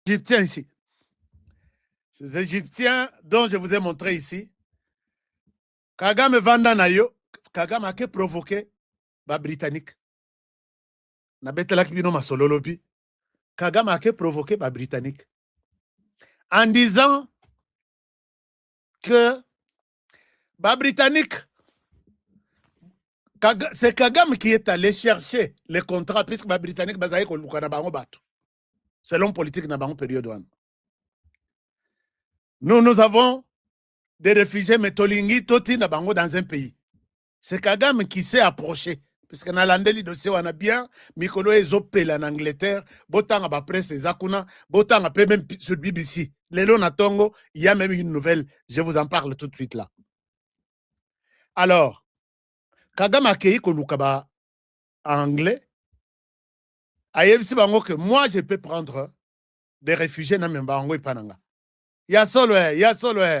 Égyptiens ici. Ces Égyptiens dont je vous ai montré ici, Kagame Vanda Nayo, Kagame a provoqué les Britanniques. Kagame a provoqué les Britanniques. En disant que les Britanniques, c'est Kagame qui est allé chercher les contrats, puisque les Britanniques, selon politique, dans la période. Nous avons des réfugiés, mais Tolingi, Toti, dans un pays. C'est Kagame qui s'est approché. Puisque dans l'andeli dossier, on a bien, Mikolo et Zopel en Angleterre, Botan à presse et Zakuna, Botan à même sur BBC. Lélo Natongo, il y a même une nouvelle, je vous en parle tout de suite là. Alors, Kagame a accueilli Kolukaba en anglais. Ayebsi bango que moi je peux prendre des réfugiés dans même bango et pananga. Il y a solo,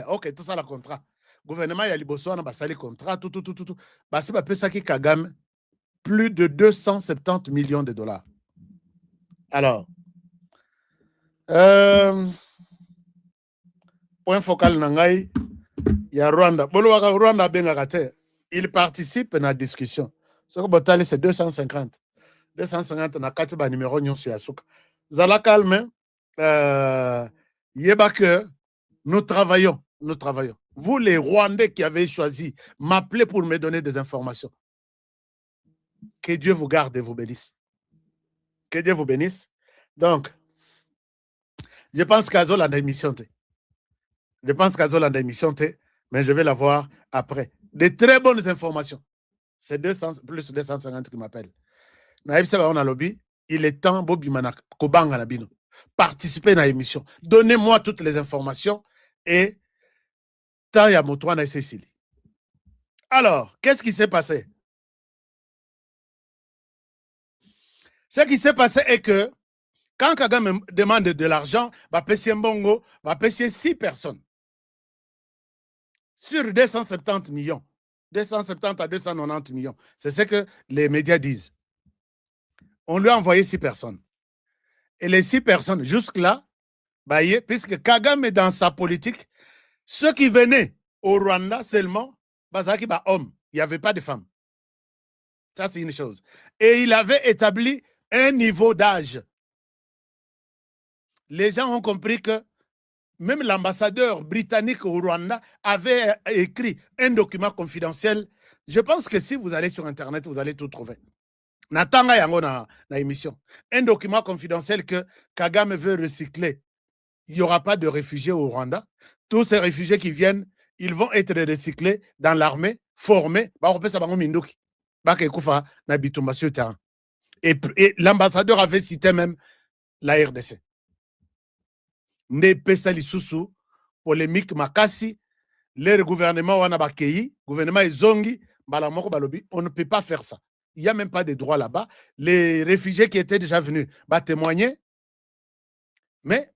ok, tout ça le contrat. Gouvernement il y a liboso na basali contrat tout. Basi ba pesa ki Kagame plus de 270 millions de dollars. Alors, point focal nangai, il y a Rwanda. Rwanda bengakate. Il participe à la discussion. Ce que c'est 250. 250 na katiba numéro nyon sur Yasuka. Zala calme. Yeba que nous travaillons. Vous, les Rwandais qui avez choisi, m'appelez pour me donner des informations. Que Dieu vous garde et vous bénisse. Que Dieu vous bénisse. Donc, je pense qu'à Zola émission. Mais je vais la voir après. Des très bonnes informations. C'est 200, plus 250 qui m'appellent. Il est temps, Bobi Manak, Kobanga Nabino. Participez à l'émission. Donnez-moi toutes les informations et tant il y a Motouana et Cécile. Alors, qu'est-ce qui s'est passé? Ce qui s'est passé est que quand Kagame demande de l'argent, va payer Mbongo, va payer 6 personnes. Sur 270 millions. 270 à 290 millions. C'est ce que les médias disent. On lui a envoyé 6 personnes. Et les 6 personnes, jusque-là, puisque Kagame est dans sa politique, ceux qui venaient au Rwanda seulement, hommes. Il n'y avait pas de femmes. Ça, c'est une chose. Et il avait établi un niveau d'âge. Les gens ont compris que même l'ambassadeur britannique au Rwanda avait écrit un document confidentiel. Je pense que si vous allez sur Internet, vous allez tout trouver. Natanga yango na émission. Un document confidentiel que Kagame veut recycler. Il n'y aura pas de réfugiés au Rwanda. Tous ces réfugiés qui viennent, ils vont être recyclés dans l'armée, formés. Et l'ambassadeur avait cité même la RDC. Ne pesa lisusu polémique makasi le gouvernement wana bakei gouvernement ezongi mbala moko balobi on ne peut pas faire ça. Il n'y a même pas de droit là-bas. Les réfugiés qui étaient déjà venus témoigner. Mais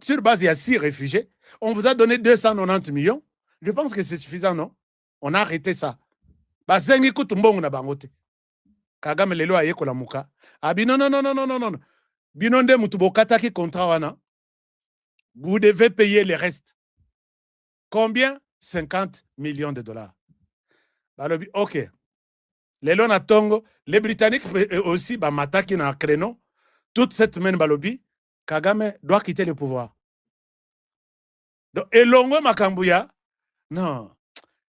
sur base, il y a 6 réfugiés. On vous a donné 290 millions. Je pense que c'est suffisant, non? On a arrêté ça. Bazengi kutumbongo na bangote. Kagame lelo aye kola muka. Abi non. Binonde mutubokata ki contrat wana. Vous devez payer le reste. Combien? 50 millions de dollars. Balobi, ok. Lelo na tongo, les Britanniques aussi, mataki na créneau. Toute cette semaine, balobi, Kagame doit quitter le pouvoir. Donc, elongo makambuya, non.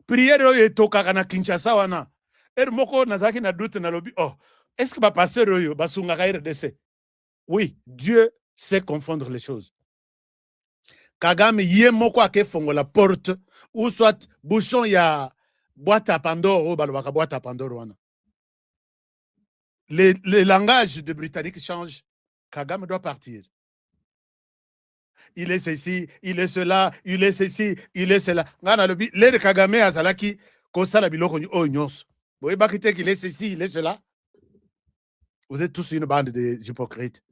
Prière oyo etokaka na Kinshasa wana. Moko nazaki na doute na lobi, oh, est-ce que va passer oyo basungaka RDC? Oui, Dieu sait confondre les choses. Kagame yé moko ake fongo la porte ou soit bouchon ya boîte à Pandore ou balobaka boîte à Pandore wana. Le langage de Britannique change. Kagame doit partir. Il est ceci, il est cela, il est ceci, il est cela. Ngana lobi, le Kagame azalaki kosala biloko o nyonso. Boye bakite qu'il est ceci, il est cela. Vous êtes tous une bande d'hypocrites.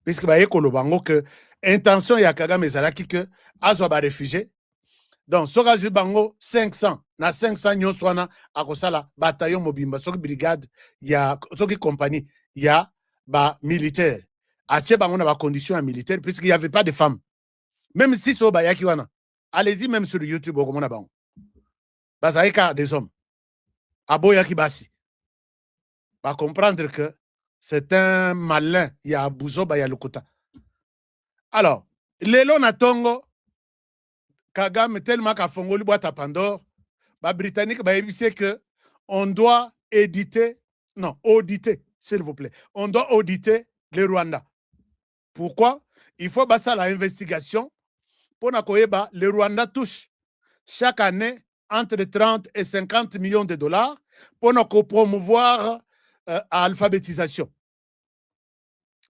Puisque baye kolobango que intention ya Kagame ezalaki que azwa ba réfugié. Donc soka zu bango 500 na 500 nyonso wana akosala bataillon mobimba soki brigade ya soki compagnie ya ba militaire atie bango na ba conditions militaires puisqu'il n'y avait pas de femmes. Même si so bayaki wana. Allez-y même sur YouTube au komona bango. Bazaika des hommes. Aboyaki basi. Va comprendre que c'est un malin, il y a Bouzoba, il y a Lokuta. Alors, Lelo Natongo, Kagame, tellement qu'à Fongoli boîte à Pandore, les Britanniques, c'est que on doit auditer, s'il vous plaît, on doit auditer le Rwanda. Pourquoi? Il faut passer la investigation pour que le Rwanda touche chaque année entre 30 et 50 millions de dollars pour nous promouvoir l'alphabétisation.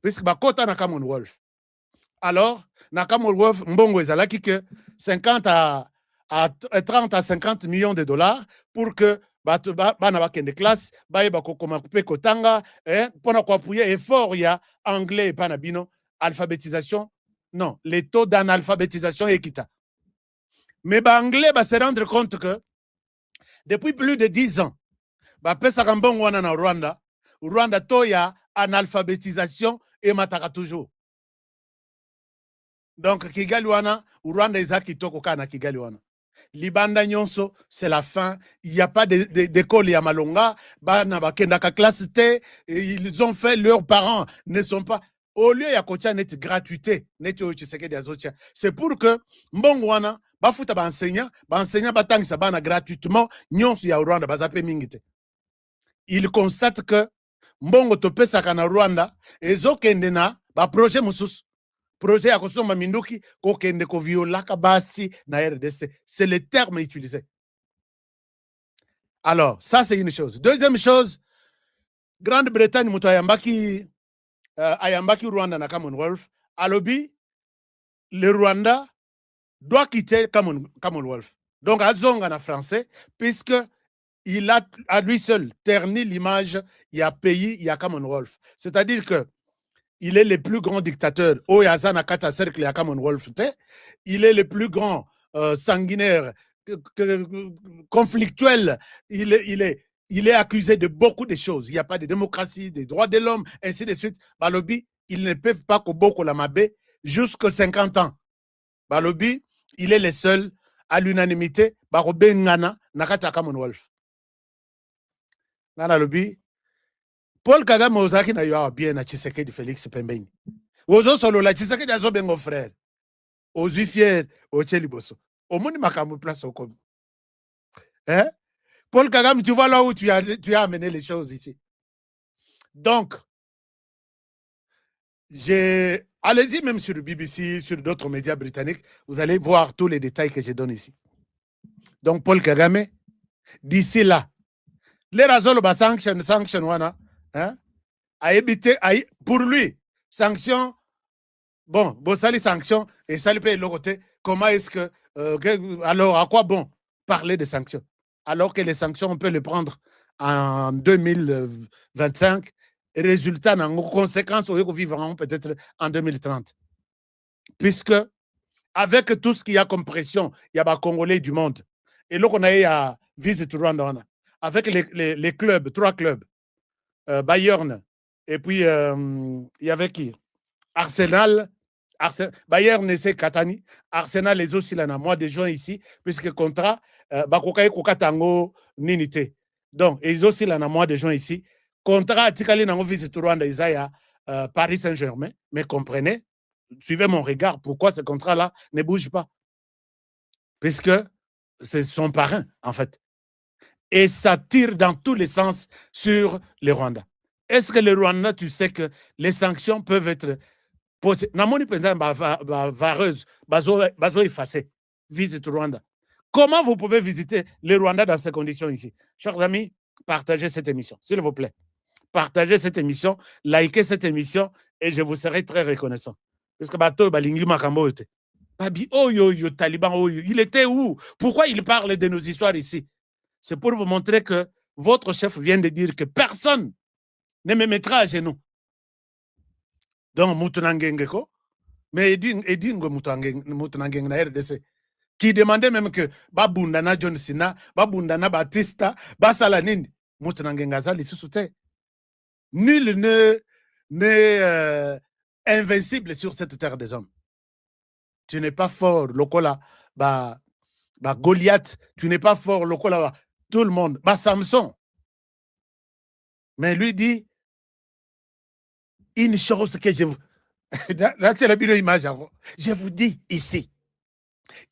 Puisque bakota na Commonwealth. Alors, na Commonwealth, mbongo ezalaki que 50 à 30 à 50 millions de dollars pour que bana bakende classe bayeba kokoma kupe kotanga pour appuyer effort ya anglais et panabino alphabétisation. Non, les taux d'analphabétisation équita. Mais l'anglais va se rendre compte que depuis plus de 10 ans, pesa kambongo wana na Rwanda to ya analphabétisation et mataka toujours. Donc Kigali wana Rwanda ezaki toko kana Kigali wana. Libanda nyonso c'est la fin, il n'y a pas d'école ya malonga, bana bakendaka classe T, ils ont fait leurs parents ne sont pas au lieu ya kocha net gratuité, net Tshisekedi azotia. C'est pour que mbongo wana bafuta ba enseignant batangisa bana gratuitement nyonso ya Rwanda bazape mingite. Il constate que mbongo topesaka na Rwanda ezokende na ba projet mususu. Projet ya kosomba minduki kokende ko violaka basi na RDC. C'est le terme utilisé. Alors, ça c'est une chose. Deuxième chose, Grande-Bretagne muto ayambaki Rwanda na Commonwealth, alobi le Rwanda doit quitter Commonwealth. Donc azonga na français puisque il a à lui seul terni l'image il y a pays il y a Commonwealth. C'est-à-dire que il est le plus grand dictateur. Oyazana Kata cercle à Commonwealth. Il est le plus grand sanguinaire, conflictuel. Il est accusé de beaucoup de choses. Il n'y a pas de démocratie, des droits de l'homme, ainsi de suite. Balobi, ils ne peuvent pas Koboko la Mabé jusqu'à 50 ans. Balobi, il est le seul à l'unanimité. Barobe Ngana, Nakata Commonwealth. Ngana Lobi. Paul Kagame ozaki na yo bien na Tshisekedi Félix Pembeni. Ozo solo la Tshisekedi azo bengo frère. Ozu fier o Tcheliboso. Omoni makambo place au comme. Hein? Paul Kagame, tu vois là où tu as amené les choses ici. Donc, allez-y même sur le BBC, sur d'autres médias britanniques, vous allez voir tous les détails que je donne ici. Donc, Paul Kagame, d'ici là, les razoles ba sanction wana, hein? Pour lui, sanction, bon, Bossali sanction et ça lui paye le côté. Comment est-ce que, alors à quoi bon parler de sanctions? Alors que les sanctions, on peut les prendre en 2025. Résultat, en conséquence, on va vivre peut-être en 2030. Puisque, avec tout ce qu'il y a comme pression, il y a des Congolais du monde. Et là, on a eu à Visit Rwanda, avec les clubs, 3 clubs, Bayern, et puis il y avait qui? Arsenal, Bayern, c'est Katani, Arsenal, les aussi, là, moi, des gens ici, puisque contrat, Bakokaye Kokatango, Ninité. Donc, ils aussi, là, moi, des gens ici, contrat, Tikali, Nango, Visit Rwanda, Isaiah, Paris Saint-Germain, mais comprenez, suivez mon regard, pourquoi ce contrat-là ne bouge pas? Puisque c'est son parrain, en fait. Et ça tire dans tous les sens sur le Rwanda. Est-ce que le Rwanda, tu sais que les sanctions peuvent être posées? Namoni pendant vareuse, bazo effacé, visite Rwanda. Comment vous pouvez visiter le Rwanda dans ces conditions ici? Chers amis, partagez cette émission, s'il vous plaît. Partagez cette émission, likez cette émission et je vous serai très reconnaissant. Parce que bato balingi makambo ete. Babi oyo Taliban oyo, il était où? Pourquoi il parle de nos histoires ici? C'est pour vous montrer que votre chef vient de dire que personne ne me mettra à genoux. Donc, Moutounangengeko, mais Edingo Moutounangeng na RDC, qui demandait même que Babundana John Sina, Babundana Batista, Basalanini, Moutounangengaza, les sous-soutés. Nul ne invincible sur cette terre des hommes. Tu n'es pas fort, Lokola, Goliath, tu n'es pas fort, Lokola, tout le monde, Samson. Mais lui dit, une chose que je vous... Là, c'est la belle image. Je vous dis ici,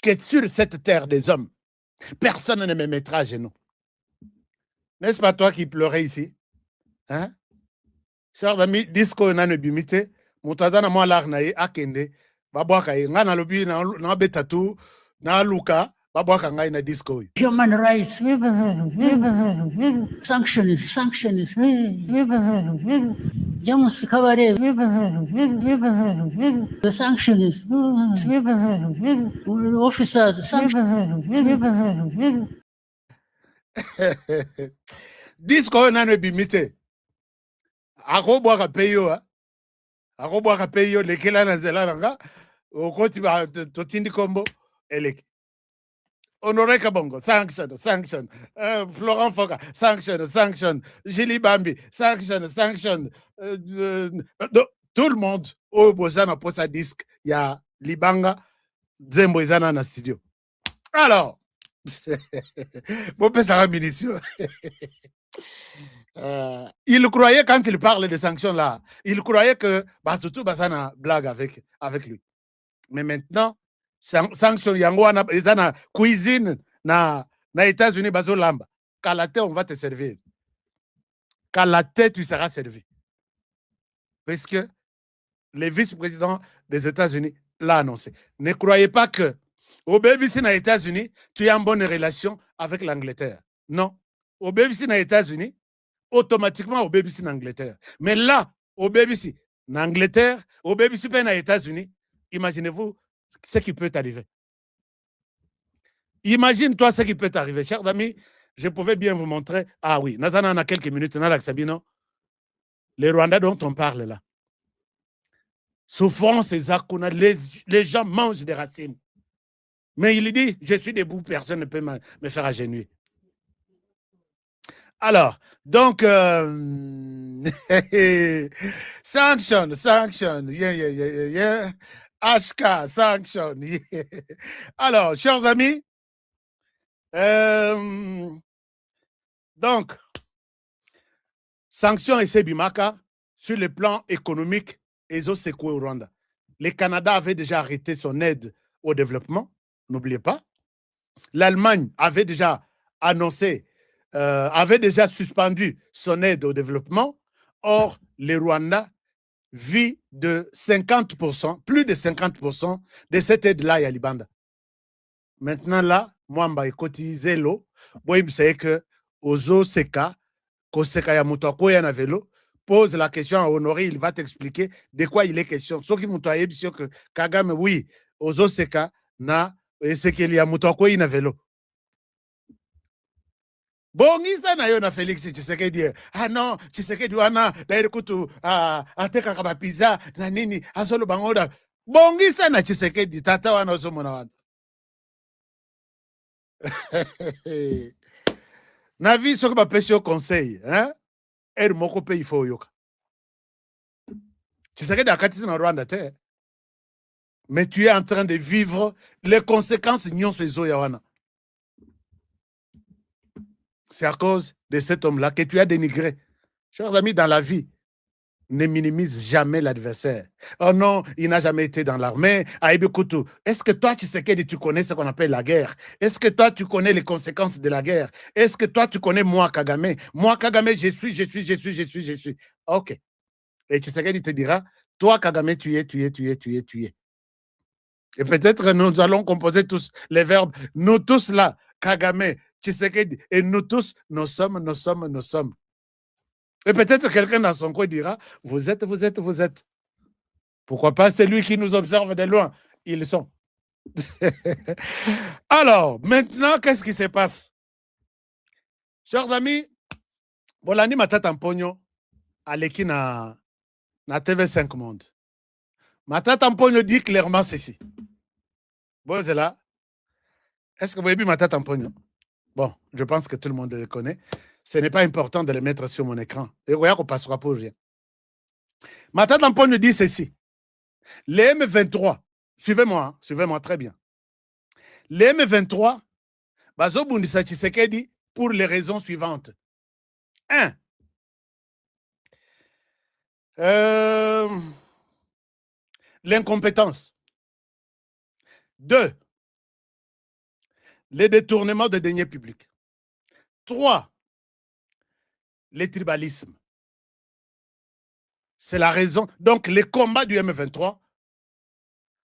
que sur cette terre des hommes, personne ne me mettra à genoux. N'est-ce pas toi qui pleurais ici? Hein? Chers amis, disco na ne bimite, mutazana mo lar na ye akende, babwaka ye ngana lobi na betatu na luka, babwaka ngai na disco. Human rights, sanctions, Jamus Kavare, the sanctions, officers, sanctions. Disco na ne bimite. Akobwaka peyo, akobwaka peyo lekela na zela nanga, okoti ba totindi kombo eleki. Honoré Kabongo, sanction. Florent Foka, sanction. Julie Bambi, sanction. Tout le monde, au Bozana pour sa disque, il y a Libanga, Zembo Izana na studio. Alors, bon, ça va munition. Il croyait, quand il parle de sanctions là, il croyait que surtout Basana blague avec lui. Mais maintenant, sanction yango wana ezana cuisine na États-Unis bazo lamba. Kalate, on va te servir. Kalate, tu seras servi. Parce que le vice-président des États-Unis l'a annoncé. Ne croyez pas que au BBC na États-Unis, tu as une bonne relation avec l'Angleterre. Non. Au BBC na États-Unis, automatiquement au BBC en Angleterre. Mais là, au BBC en Angleterre, au BBC en États-Unis, imaginez-vous ce qui peut t'arriver. Imagine-toi ce qui peut t'arriver. Chers amis, je pouvais bien vous montrer. Ah oui, Nazana, on a quelques minutes. Sabino, les Rwandais dont on parle là. Souffrance et Zakuna, les gens mangent des racines. Mais il dit, je suis debout, personne ne peut me faire agenouiller. Alors, donc, sanction, yeah. HK, sanction. Yeah. Alors, chers amis, donc, sanctions et Sebimaka, sur le plan économique, Ezo Seko au Rwanda. Le Canada avait déjà arrêté son aide au développement, n'oubliez pas. L'Allemagne avait déjà annoncé, avait déjà suspendu son aide au développement. Or, le Rwanda vit de 50%, plus de 50% de cette aide-là à Libanda. Maintenant, là, moi, je cotisé l'eau. Moi, je sais que Ozo Seka, Koseka Yamuto na vélo, pose la question à Honoré, il va t'expliquer de quoi il est question. Ce qui m'a dit que Kagame, oui, Ozo Seka, na, c'est qu'il y a Moutoko na vélo. Bon, isa na yo na Félix Tshisekedi. Ah non, Tshisekedi wana d'ailleurs kutu ateka kama pizza na nini asolo bangoda. Bon, isa na Tshisekedi tata wana osomona wana. Na vie soki ba pesi au conseil, hein? Er moko pe ifo yoka. Tshisekedi akatisi na Rwanda te. Mais tu es en train de vivre les conséquences nyonso ezo ya wana. C'est à cause de cet homme-là que tu as dénigré. Chers amis, dans la vie, ne minimise jamais l'adversaire. Oh non, il n'a jamais été dans l'armée. Est-ce que toi, tu connais ce qu'on appelle la guerre? Est-ce que toi, tu connais les conséquences de la guerre? Est-ce que toi, tu connais moi, Kagame? Moi, Kagame, je suis. Ok. Et Tshisekedi te dira, toi, Kagame, tu es. Et peut-être nous allons composer tous les verbes. Nous tous là, Kagame, Tshisekedi, et nous tous, nous sommes. Et peut-être quelqu'un dans son coin dira, vous êtes. Pourquoi pas celui qui nous observe de loin? Ils sont. Alors, maintenant, qu'est-ce qui se passe? Chers amis, Bolani Matata Mpogno, Aleki na TV5 Monde. Matata Mpogno dit clairement ceci. Bon, c'est là. Est-ce que vous avez vu Matata Mpogno? Bon, je pense que tout le monde le connaît. Ce n'est pas important de le mettre sur mon écran. Et regarde qu'on passera pour rien. Matata Mpogno dit ceci. Les M23, suivez-moi, hein, suivez-moi très bien. Les M23, bazobundisa Tshisekedi pour les raisons suivantes. 1. L'incompétence. 2. Les détournements de deniers publics. 3. Les tribalismes. C'est la raison. Donc, le combat du M23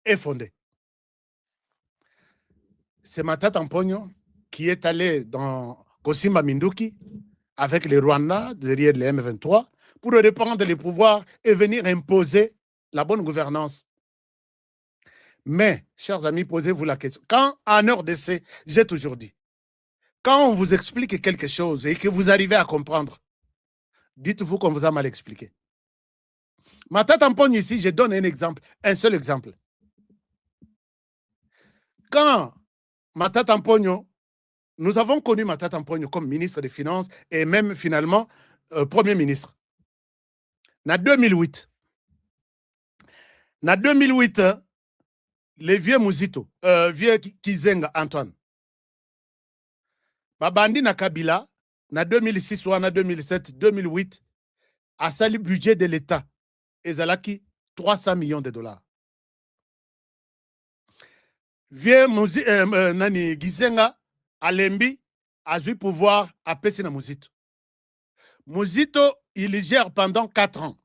est fondé. C'est Matata Mponyo qui est allé dans Kosima Minduki avec les Rwandais derrière les M23 pour reprendre les pouvoirs et venir imposer la bonne gouvernance. Mais, chers amis, posez-vous la question. Quand, en RDC, j'ai toujours dit, quand on vous explique quelque chose et que vous arrivez à comprendre, dites-vous qu'on vous a mal expliqué. Matata Mponyo ici, je donne un exemple, un seul exemple. Quand Matata Mponyo, nous avons connu Matata Mponyo comme ministre des Finances et même finalement Premier ministre. En 2008, les vieux Muzito, vieux Kizenga Antoine, Babandi na Kabila, en 2006 ou en 2007, 2008, a sali budget de l'État, ezalaki 300 millions de dollars. Vieux Nani Gizenga, Alembi, a eu pouvoir à Pessi na Muzito. Muzito, il gère pendant 4 ans.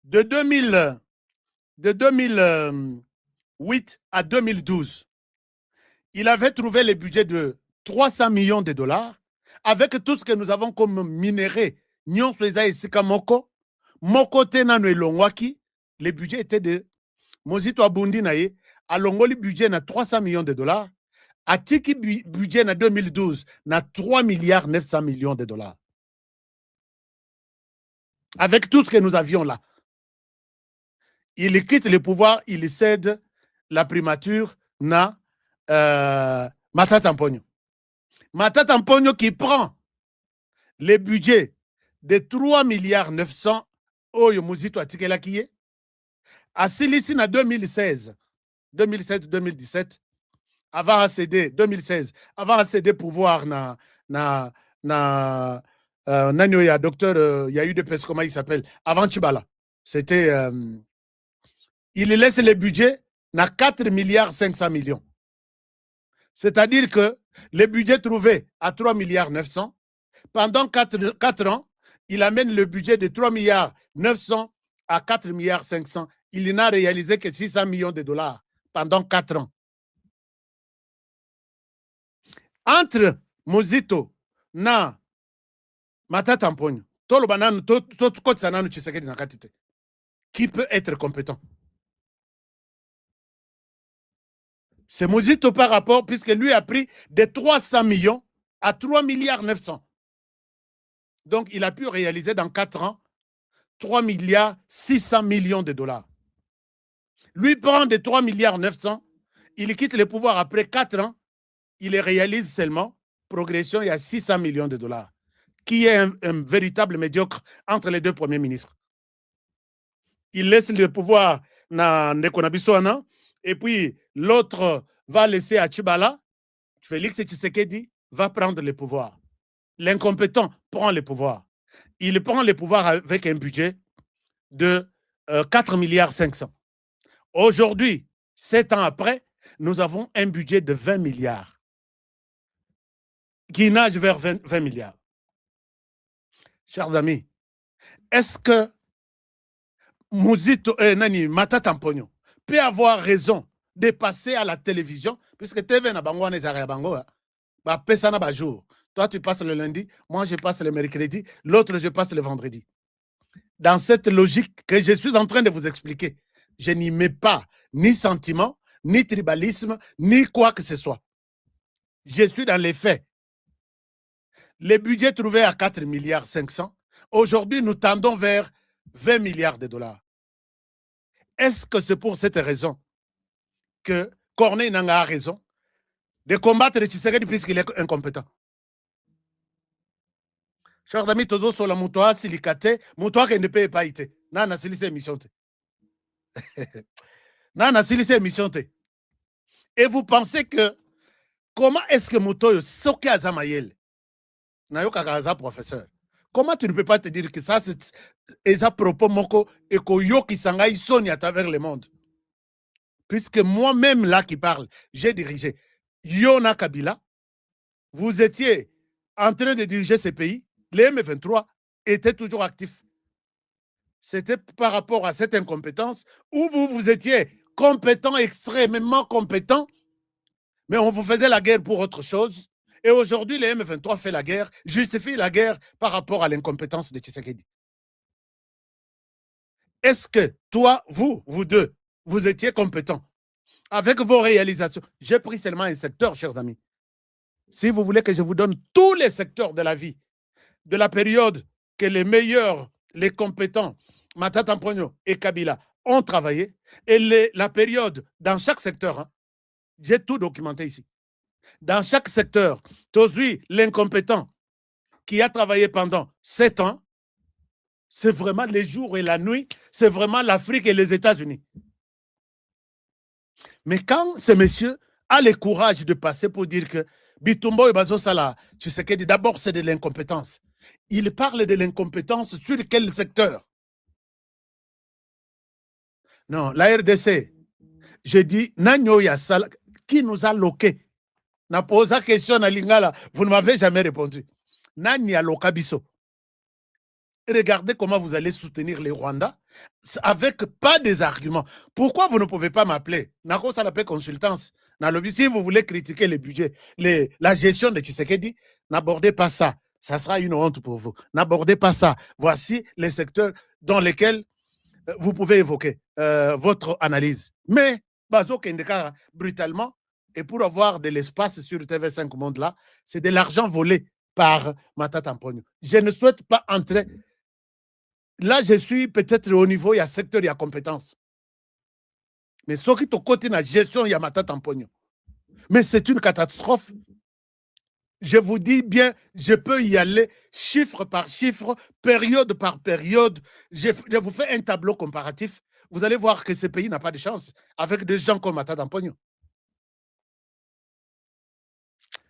De 2008 à 2012, il avait trouvé le budget de 300 millions de dollars avec tout ce que nous avons comme minerai. Moko Tenano et Longwaki, le budget était de Mozito Abundi Naye, à Longoli budget na 300 millions de dollars, à Tiki budget na 2012 na 3 milliards 900 millions de dollars. Avec tout ce que nous avions là. Il quitte le pouvoir, il cède la primature na Matata Mponyo. Matata Mponyo qui prend le budget de 3 milliards 900 Oyo Muzito Atikela Kiye. À Silissi en 2016, 2017, avant à céder, 2016, avant à céder pouvoir docteur, il y a eu des personnes, comment il s'appelle, avant Chibala. C'était, il laisse le budget à 4 milliards 500 millions. C'est-à-dire que le budget trouvé à 3 milliards 900, pendant 4 ans, il amène le budget de 3 milliards 900 à 4 milliards 500. Il n'a réalisé que 600 millions de dollars pendant 4 ans. Entre Muzito na Matata Mponyo, qui peut être compétent? C'est Muzito par rapport, puisque lui a pris de 300 millions à 3 milliards 900. Donc, il a pu réaliser dans 4 ans 3 milliards 600 millions de dollars. Lui prend de 3 milliards 900, il quitte le pouvoir après 4 ans, il réalise seulement progression, il y a 600 millions de dollars, qui est un véritable médiocre entre les deux premiers ministres. Il laisse le pouvoir na Nekonabiswana, et puis l'autre va laisser à Chibala. Félix Tshisekedi va prendre le pouvoir. L'incompétent prend le pouvoir. Il prend le pouvoir avec un budget de 4 milliards 500. Aujourd'hui, 7 ans après, nous avons un budget de 20 milliards qui nage vers 20 milliards. Chers amis, est-ce que Muzito Matata Mponyo peut avoir raison de passer à la télévision, puisque TV na bango wana ezaka ya bango, ba pesa na ba jour. Toi tu passes le lundi, moi je passe le mercredi, l'autre je passe le vendredi. Dans cette logique que je suis en train de vous expliquer, je n'y mets pas ni sentiment, ni tribalisme, ni quoi que ce soit. Je suis dans les faits. Les budgets trouvés à 4 milliards 500, aujourd'hui nous tendons vers 20 milliards de dollars. Est-ce que c'est pour cette raison que Corneille Nangaa a raison de combattre Tshisekedi puisqu'il est incompétent? Chers amis, tozo sola mutoa silikate, mutoa ke ne paye pas ite. Nana silise émission te. Nana Sili c'est émission. Et vous pensez que comment est-ce que Moutoyo soke azamayel nayoka kaza professeur? Comment tu ne peux pas te dire que ça c'est un propos moko et koyoki sanga isoni à travers le monde? Puisque moi-même là qui parle, j'ai dirigé Yona Kabila, vous étiez en train de diriger ce pays, les M23 étaient toujours actifs. C'était par rapport à cette incompétence où vous étiez compétent, extrêmement compétent, mais on vous faisait la guerre pour autre chose. Et aujourd'hui, les M23 fait la guerre, justifie la guerre par rapport à l'incompétence de Tshisekedi. Est-ce que toi, vous deux, vous étiez compétents avec vos réalisations? J'ai pris seulement un secteur, chers amis. Si vous voulez que je vous donne tous les secteurs de la vie, de la période que les meilleurs, les compétents, Matata Mponyo et Kabila ont travaillé, et la période dans chaque secteur, hein, j'ai tout documenté ici. Dans chaque secteur, Tozui, l'incompétent, qui a travaillé pendant 7 ans, c'est vraiment les jours et la nuit, c'est vraiment l'Afrique et les États-Unis. Mais quand ce monsieur a le courage de passer pour dire que Bitumbo et Bazo Sala, tu sais que d'abord c'est de l'incompétence. Il parle de l'incompétence sur quel secteur? Non, la RDC, je dis, Nanyo Yassala, qui nous a loqué? Na posé la question à Lingala, vous ne m'avez jamais répondu. Nani a lokabiso. Regardez comment vous allez soutenir les Rwandais avec pas des arguments. Pourquoi vous ne pouvez pas m'appeler? Nako Salapé Consultance. Si vous voulez critiquer les budgets, la gestion de Tshisekedi, n'abordez pas ça. Ça sera une honte pour vous. N'abordez pas ça. Voici les secteurs dans lesquels vous pouvez évoquer votre analyse. Mais, Bazo Kendeka, brutalement, et pour avoir de l'espace sur TV5 Monde là, c'est de l'argent volé par Matata Mponyo. Je ne souhaite pas entrer. Là, je suis peut-être au niveau, il y a secteur, il y a compétence. Mais ce qui est au côté de la gestion, il y a Matata Mponyo. Mais c'est une catastrophe. Je vous dis bien, je peux y aller chiffre par chiffre, période par période. Je vous fais un tableau comparatif. Vous allez voir que ce pays n'a pas de chance avec des gens comme Matata Mponyo.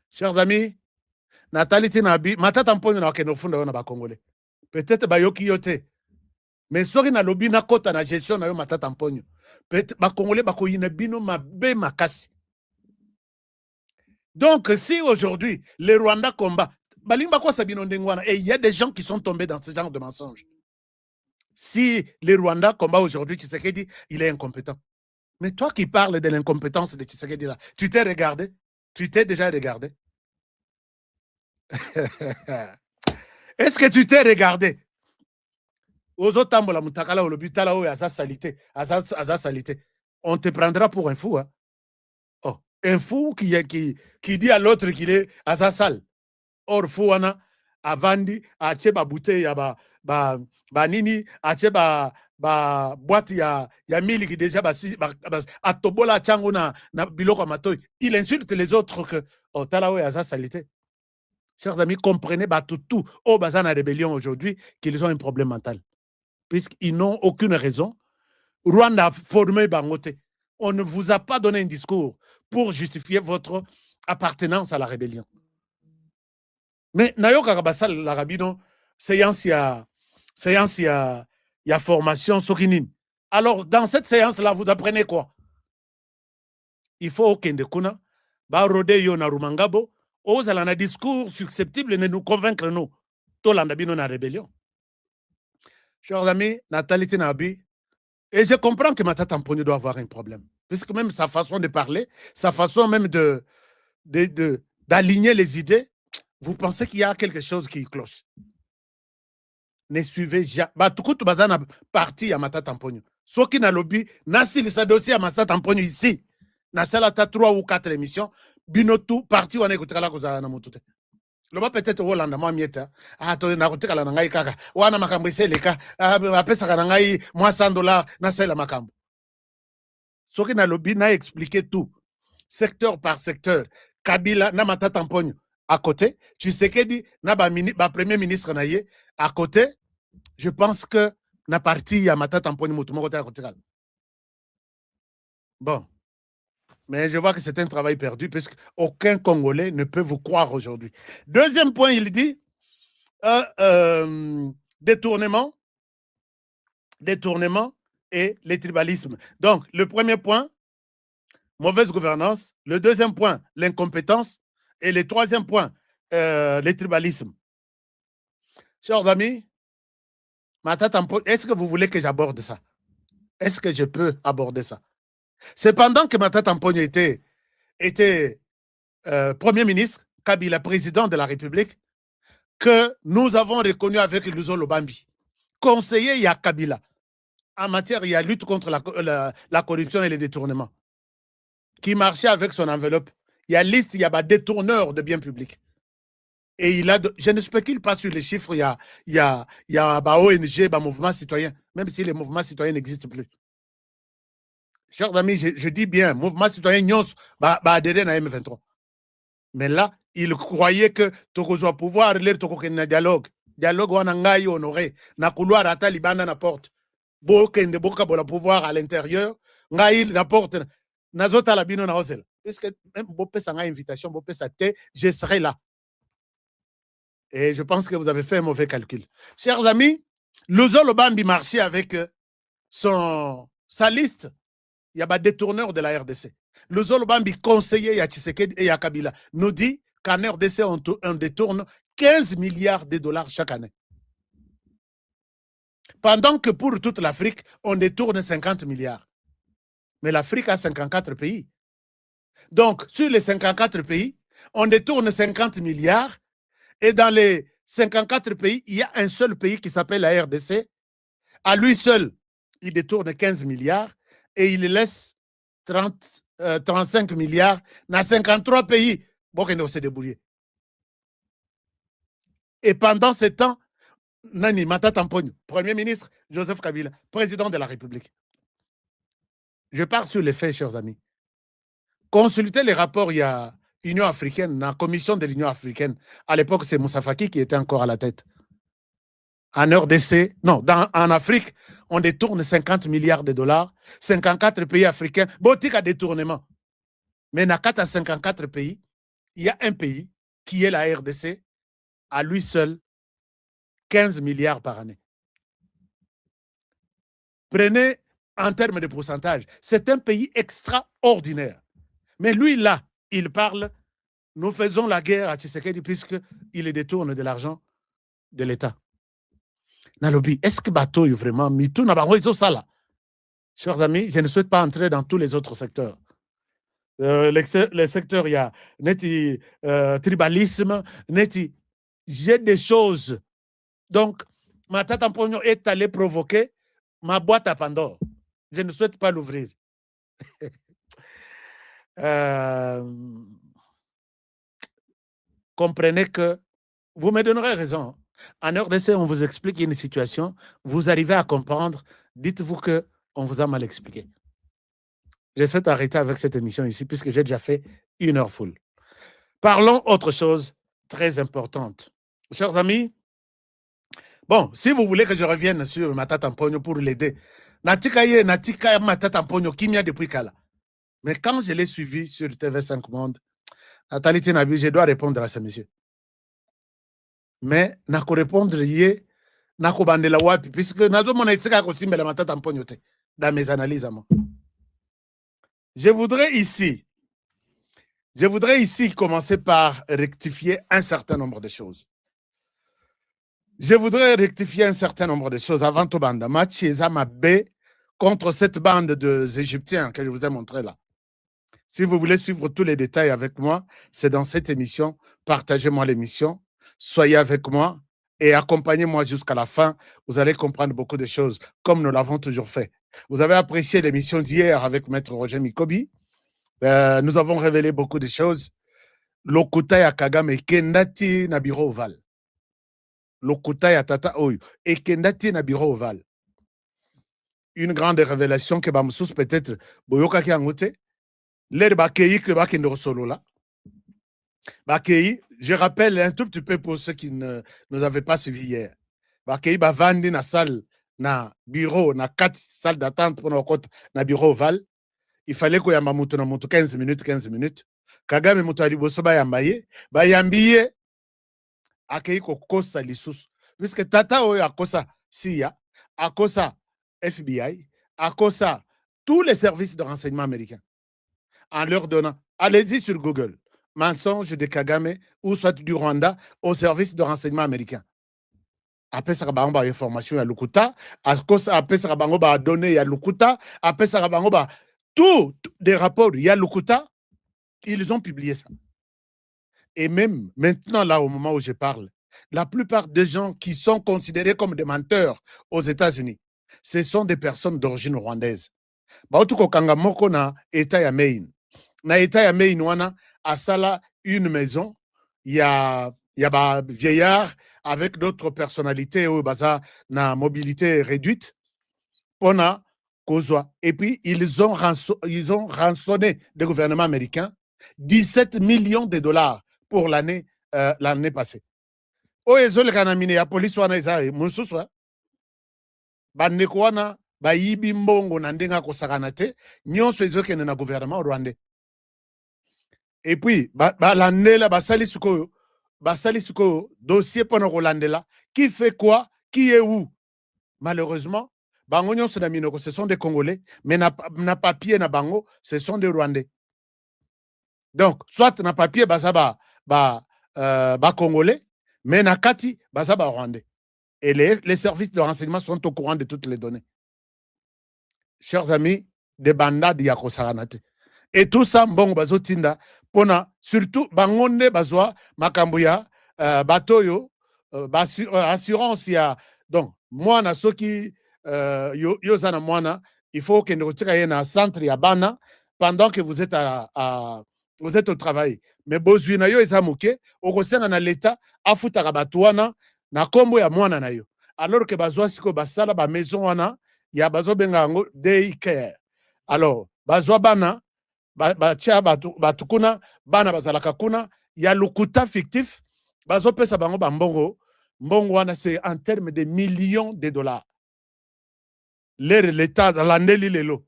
Chers amis, Nathalie Tinabi, Matata Mponyo na wakeno funda na ba Congolais. Peut-être bayoki yote. Mais soki na lobi na kota na gestion na yo Matata Mponyo. Peut-être ba Congolais bakoyina bino mabe makasi. Donc, si aujourd'hui, les Rwandais combattent, et il y a des gens qui sont tombés dans ce genre de mensonges. Si les Rwandais combattent aujourd'hui, Tshisekedi, il est incompétent. Mais toi qui parles de l'incompétence de Tshisekedi, là, tu t'es regardé? Tu t'es déjà regardé? Est-ce que tu t'es regardé? Aux autres tambola mutakala olobitala o asa salité, asa salité. On te prendra pour un fou, hein? Oh, un fou qui dit à l'autre qu'il est asa sale. Or fouana avandi ache ba bouteille ya ba nini ache ba boîte ya miliki déjà atobola chango na biloko matoy. Il insulte les autres que oh talawe asa salité. Chers amis, comprenez tout au bazar la rébellion aujourd'hui qu'ils ont un problème mental puisqu'ils n'ont aucune raison. Rwanda a formé Bangote. On ne vous a pas donné un discours pour justifier votre appartenance à la rébellion. Mais nayoka kabasal la rabino séance ya formation sokinine. Alors dans cette séance là vous apprenez quoi? Il faut okende kuna ba rode yo na rumangabo ozala na discours susceptible de nous convaincre nous tolanda bino na rébellion. Chers amis, Nathalie Tinabi, et je comprends que Matata Mponyo doit avoir un problème puisque même sa façon de parler, sa façon même d'aligner les idées, vous pensez qu'il y a quelque chose qui cloche. Ne suivez jamais. Batukutu bazana parti à Matata Mponyo. Ce qui n'a lobby, Nassil sa dossier à Matata Mponyo ici. Nasala ta 3 ou 4 émissions. Binotu parti ou écoutera la cause à Namutute. Le mot peut-être Hollande, moi mieta. Ah, tu n'as pas la nangai kaka. Wana makambo iseleka. Apesa kanangai, moi $100, nasela makambo. Ce qui n'a lobby n'a expliqué tout. Secteur par secteur. Kabila, na Matata Mponyo. À côté, tu sais que dit, na ba premier ministre naye, à côté, je pense que na parti ya Matata Mponyo mutu moko à côté. Bon. Mais je vois que c'est un travail perdu puisque aucun Congolais ne peut vous croire aujourd'hui. Deuxième point, il dit détournement et les tribalismes. Donc, le premier point, mauvaise gouvernance. Le deuxième point, l'incompétence. Et le troisième point, les tribalismes. Chers amis, est-ce que vous voulez que j'aborde ça? Est-ce que je peux aborder ça? C'est pendant que Matata Amponyo était Premier ministre, Kabila, président de la République, que nous avons reconnu avec Luzolo Bambi, conseiller il y a Kabila, en matière, il y a lutte contre la corruption et les détournements, qui marchait avec son enveloppe. Il y a liste, il y a détourneur de biens publics. Et je ne spécule pas sur les chiffres, il y a ONG, mouvement citoyen, même si les mouvements citoyens n'existent plus. Chers amis, je dis bien, mouvement citoyen, Nyons, adhérer à M23. Mais là, il croyait que Tokozo pouvoir, l'air Tokokena dialogue. Dialogue, on a honoré. Na couloir à Taliban na porte. Bokende boka bola pouvoir à l'intérieur. Ngaï na porte. Nazota la bino na ozel. Puisque même Bopé sa invitation, Bopé sa té, je serai là. Et je pense que vous avez fait un mauvais calcul. Chers amis, Luzolo Bambi marchait avec sa liste. Il y a des détourneurs de la RDC. Luzolo Bambi, conseiller à Tshisekedi et à Kabila, nous dit qu'en RDC, on détourne 15 milliards de dollars chaque année. Pendant que pour toute l'Afrique, on détourne 50 milliards. Mais l'Afrique a 54 pays. Donc, sur les 54 pays, on détourne 50 milliards. Et dans les 54 pays, il y a un seul pays qui s'appelle la RDC. À lui seul, il détourne 15 milliards et il laisse 35 milliards dans 53 pays. Bon, on s'est débrouillé. Et pendant ce temps, Nani Matata Amponyo, Premier ministre, Joseph Kabila, président de la République. Je pars sur les faits, chers amis. Consultez les rapports, il y a Union africaine, la commission de l'Union africaine. À l'époque, c'est Moussa Faki qui était encore à la tête. En RDC, non, en Afrique, on détourne 50 milliards de dollars. 54 pays africains, boutique à détournement. Mais dans 54 pays, il y a un pays qui est la RDC, à lui seul, 15 milliards par année. Prenez en termes de pourcentage, c'est un pays extraordinaire. Mais lui, là, il parle, nous faisons la guerre à Tshisekedi puisqu'il détourne de l'argent de l'État. Nalobi, est-ce que bateau est vraiment mitou na bango ça là? Chers amis, je ne souhaite pas entrer dans tous les autres secteurs. Les secteurs, il y a neti tribalisme, neti, j'ai des choses. Donc, Matata Amponyo est allé provoquer ma boîte à Pandore. Je ne souhaite pas l'ouvrir. Comprenez que vous me donnerez raison. En RDC, on vous explique une situation, vous arrivez à comprendre, dites-vous qu'on vous a mal expliqué. Je souhaite arrêter avec cette émission ici, puisque j'ai déjà fait 1 heure full. Parlons autre chose très importante. Chers amis, bon, si vous voulez que je revienne sur Matata Amponyo pour l'aider, Natika Matata Amponyo qui m'y a depuis Kala. Mais quand je l'ai suivi sur TV5 Monde, Nathalie Tinabi, je dois répondre à ce monsieur. Mais nako répondre yé nako bandela wapi puisque nazo mona isika ko simbela Matata Amponyo te dans mes analyses à moi. Je voudrais ici commencer par rectifier un certain nombre de choses. Avant tout bande. Machieza Mabé contre cette bande d'Égyptiens que je vous ai montré là. Si vous voulez suivre tous les détails avec moi, c'est dans cette émission. Partagez-moi l'émission. Soyez avec moi et accompagnez-moi jusqu'à la fin. Vous allez comprendre beaucoup de choses, comme nous l'avons toujours fait. Vous avez apprécié l'émission d'hier avec Maître Roger Mikobi. Nous avons révélé beaucoup de choses. Lokuta ya Kagame Kendati na bureau Oval. Lokuta ya Tata Oyo et Kendati na bureau Oval. Une grande révélation que Bamsous peut-être Boyoka ki angote. L'air Bakei que Bakendo solo là. Bakei, je rappelle un tout petit peu pour ceux qui ne nous avaient pas suivis hier. Bakei Bavandi na salle, na bureau, na 4 salles d'attente pour nos côtes, na bureau Oval. il fallait que yamba mutu na mutu 15 minutes. Kagame mutu aliboso bayamba ye, bayambi ye akei kokosa lisusu. Puisque tata oyo akosa CIA, akosa FBI, akosa tous les services de renseignement américains en leur donnant, allez-y sur Google, mensonge de Kagame ou soit du Rwanda au service de renseignement américain. Après ça, il y a information à Lukuta, après ça, il y a données à Lukuta, après ça, il y a tous des rapports, il y a Lukuta, ils ont publié ça. Et même maintenant, là, au moment où je parle, la plupart des gens qui sont considérés comme des menteurs aux États-Unis, ce sont des personnes d'origine rwandaise. Baotuko kanga moko na État ya Maine. Na État ya Maine, wana asala une maison, il y a ba vieillard avec d'autres personnalités au baza na mobilité réduite. Pona kozwa. Et puis ils ont rançonné le gouvernement américain 17 millions de dollars pour l'année passée. O ezole kana mine ya police wana eza mususu bandeko wana bayibi mbongo na ndenga kosakana te nyonso ezokende na gouvernement rwandais. Et puis balandela basali sikoyo dossier pona kolandela qui fait quoi, qui est où. Malheureusement bango nyonso na minoko ce sont des Congolais, mais na papier na bango ce sont des Rwandais. Donc soit na papier baza ba Congolais, mais na kati baza ba Rwandais. Et les services de renseignement sont au courant de toutes les données. Chers amis, des bandades yakosaranate. Et tout ça, mbongo bazotinda, pona, surtout, bangonde bazwa, makambuya, batoyo, assurance ya. Donc, moi, na soki, yozana moana, il faut que nous retirions un centre ya bana pendant que vous êtes vous êtes au travail. Mais bozwina yo ezamuke, okosenga na l'État, afutaka batuana, na kombo ya moana na yo. Alors que bazwa siko basala ba maison wana, ya bazo benga ngo day care. Alors, bazwa bana, batia batukuna, bana bazalaka kuna, ya lukuta fictif, bazo pesa bango bambongo, mbongo wana c'est en termes de millions de dollars. L'État, landeli lelo.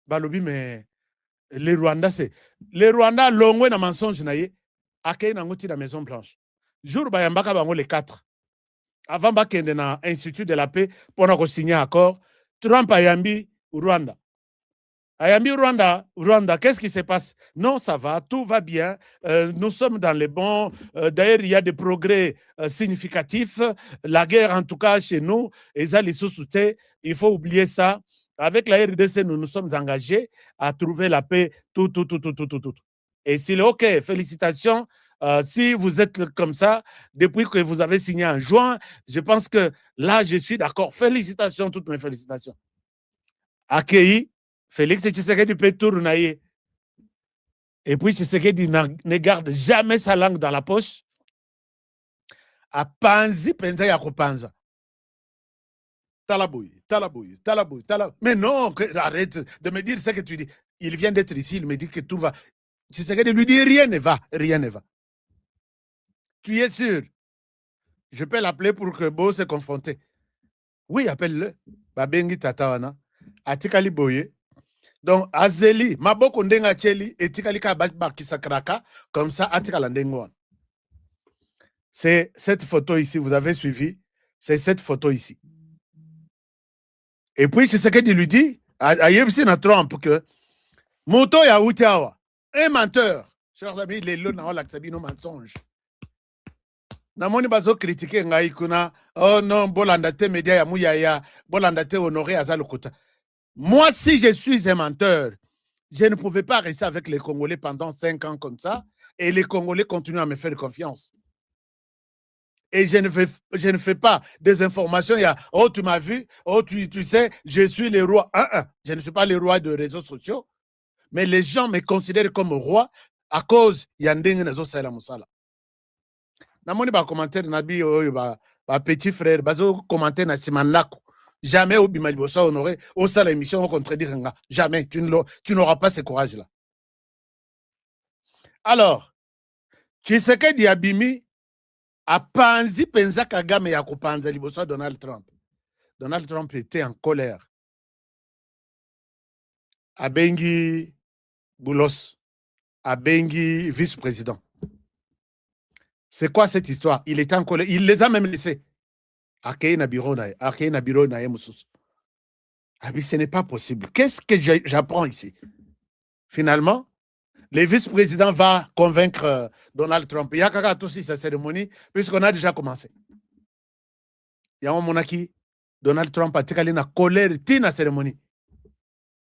Balobi, mais les Rwandais, c'est. Les Rwandais, longwe na mensonge na ye, akei na ngoti na Maison Blanche. Jour bayambaka bango les 4. Avant bakende na Institut de la Paix, pona ko signer accord, Trump ayambi Rwanda. Ayambi Rwanda, qu'est-ce qui se passe? Non, ça va, tout va bien. Nous sommes dans les bons. D'ailleurs, il y a des progrès significatifs. La guerre, en tout cas, chez nous, il faut oublier ça. Avec la RDC, nous nous sommes engagés à trouver la paix, tout. Et s'il est OK, félicitations. Si vous êtes comme ça, depuis que vous avez signé en juin, je pense que là, je suis d'accord. Félicitations, toutes mes félicitations. Accueilli, Félix Tshisekedi peut tourner. Et puis Tshisekedi ne garde jamais sa langue dans la poche. A panzi penza ya kopanza. Talaboui. Mais non, arrête de me dire ce que tu dis. Il vient d'être ici, il me dit que tout va. Tshisekedi lui dit rien ne va. Tu es sûr? Je peux l'appeler pour que Beau se confronte. Oui, appelle-le. Babengi tatawana. Atikali boye. Donc, Azeli, Maboko Ndenga Cheli, etikali ka bakisakraka, comme ça, atikala ndengwan. C'est cette photo ici, vous avez suivi. C'est cette photo ici. Et puis, c'est ce qu'il lui dit, à Yebsi na Trump, que Moto ya Outawa, un menteur. Chers amis, il est là dans l'accabino mensonge. Namoni bazo critiquer ngai kuna, oh non, bolandate media ya muyaya, bolandate honoré azalokota. Moi, si je suis un menteur, je ne pouvais pas rester avec les Congolais pendant 5 ans comme ça, et les Congolais continuent à me faire confiance. Et je ne fais pas des informations, il y a, oh, tu m'as vu, oh, tu sais, je suis le roi. Je ne suis pas le roi des réseaux sociaux, mais les gens me considèrent comme roi à cause yandenge nazo sala musala. Namoni ba commentaire nabi oyo ba petit frère bazo commenter na simanako. Jamais au Bimalibosa honoré, au sein de l'émission, on contredire. Jamais, tu n'auras pas ce courage-là. Alors, Tshisekedi Abimi a panzi penza Kagame ya kopanza liboso Donald Trump. Donald Trump était en colère. abengi Boulos, abengi vice-président. C'est quoi cette histoire? Il était en colère. Il les a même laissés. Akei na bureau na mususu. Ce n'est pas possible. Qu'est-ce que j'apprends ici? Finalement, le vice-président va convaincre Donald Trump. Il y a qu'à aussi sa cérémonie, puisqu'on a déjà commencé. Il y a un monaki, Donald Trump a tiré na colère, tina cérémonie.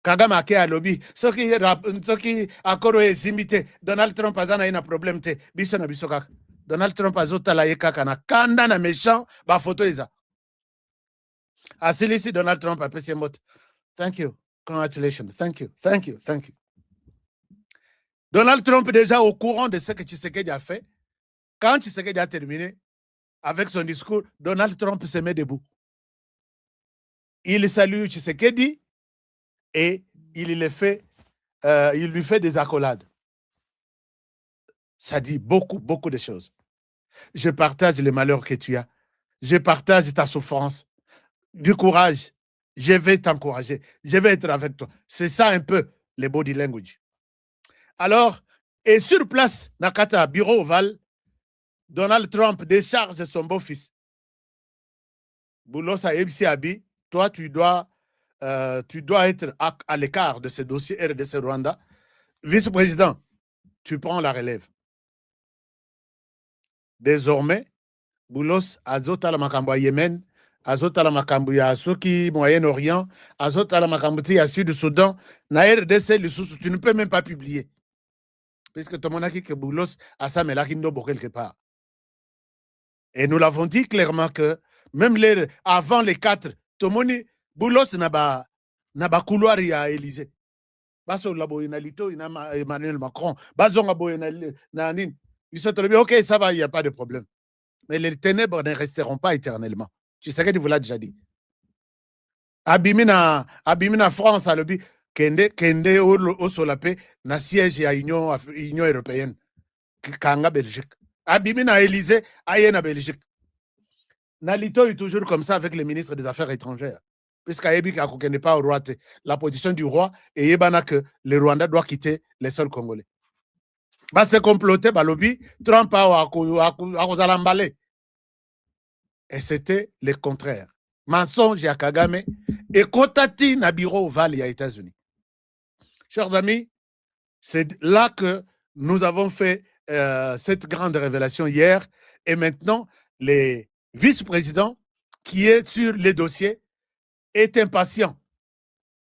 Kagame a à lobby. Ce qui a coré imité, Donald Trump a un problème. Biso na biso kaka. Donald Trump a zota la yekaka na kanda na méchant, ba photo isa. Asili si Donald Trump a payé mot. Thank you. Congratulations. Thank you. Thank you. Thank you. Donald Trump est déjà au courant de ce que Tshisekedi a fait. Quand Tshisekedi a terminé avec son discours, Donald Trump se met debout. Il salue Tshisekedi et il lui fait des accolades. Ça dit beaucoup, beaucoup de choses. Je partage le malheur que tu as. Je partage ta souffrance. Du courage. Je vais t'encourager. Je vais être avec toi. C'est ça un peu le body language. Alors, et sur place, Nakata, bureau ovale, Donald Trump décharge son beau-fils. Boulos Ebsi Abi, toi, tu dois être à l'écart de ce dossier RDC Rwanda. Vice-président, tu prends la relève. Désormais, Boulos azotala makambo ya Yémen, azotala makambo ya soki Moyen-Orient, azotala makambo ya Sud-Soudan, na RDC lisusu, tu ne peux même pas publier. Puisque tout le monde a dit que Boulos a ça, mais là, il n'y a quelque part. Et nous l'avons dit clairement que même avant les 4, tout le monde, Boulos n'a pas couloir à Élysée. Baso la boyena lito, il a Emmanuel Macron. Baso la boyena nanin. Ils sont très bien, ok, ça va, il n'y a pas de problème. Mais les ténèbres ne resteront pas éternellement. Tu sais que tu vous l'as déjà dit. Abimina France a le but. Kende au solapé na siège à Union européenne. Kanga Belgique. Abimina Élysée aïe na Belgique. Nalito est toujours comme ça avec le ministre des Affaires étrangères. Puisqu'Ayebi ne n'est pas au roi. La position du roi et Yebana que le Rwanda doit quitter les sols congolais. Bah c'est comploté, bah lobby, Trump a emballé. Et c'était le contraire. Mensonge à Kagame et Kotati na bureau ovale aux États-Unis. Chers amis, c'est là que nous avons fait cette grande révélation hier. Et maintenant, le vice-président qui est sur les dossiers est impatient